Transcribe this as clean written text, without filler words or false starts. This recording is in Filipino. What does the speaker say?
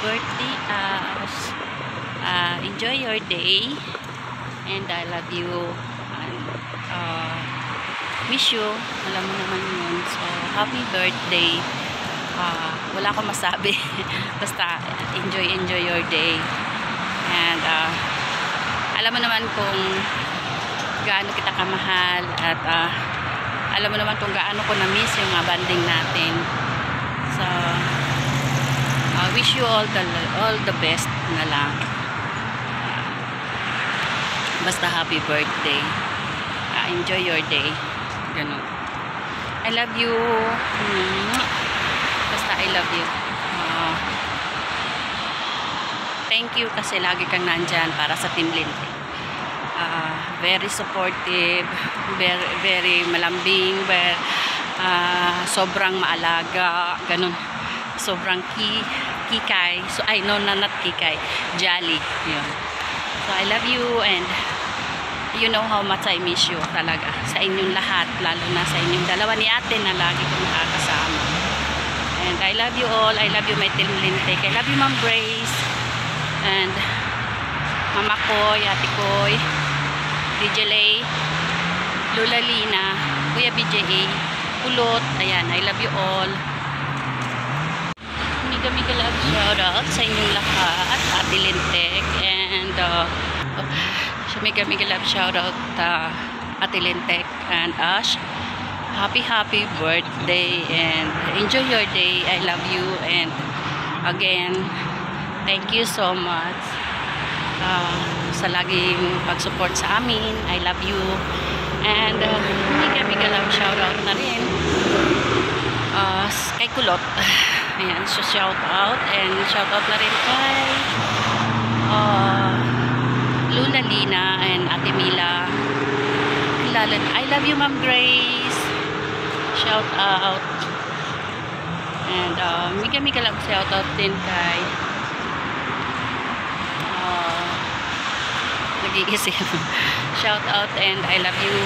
birthday, Ash. Enjoy your day. And I love you. And, miss you. Alam mo naman yun. So, happy birthday. Wala akong masabi. Basta, enjoy your day. And, alam mo naman kung gaano kita kamahal. At, alam mo naman kung gaano ko na-miss yung banding natin. So, wish you all the best na lang. Basta happy birthday. Enjoy your day. Ganun. I love you. Basta I love you. Thank you kasi lagi kang nandyan para sa Team Linte. Very supportive, very malambing, sobrang maalaga, ganun. Sobrang kikay. So, not kikay. Jolly. Yun. So, I love you and you know how much I miss you talaga. Sa inyong lahat, lalo na sa inyong dalawa ni ate na lagi kong nakakasama. And I love you all. I love you, my Team Linte. I love you, Ma'am Grace. And Mama Koy, Ate Koy, DJ Lay, Lola Lina, Kuya BJA, Kulot. Ayan, I love you all. Mega love shoutout sa inyong lahat, Ate Lintek, and mega love shoutout Ate Lintek and Ash. Happy birthday and enjoy your day. I love you and again, thank you so much sa laging pag-support sa amin. I love you and mega love shoutout na rin kay Kulot. Ayan, so shout out and shout out na rin kay Luna Lina and Ate Mila. I love you, Ma'am Grace. Shout out. And mega love shout out din kay nag-iisip. Shout out and I love you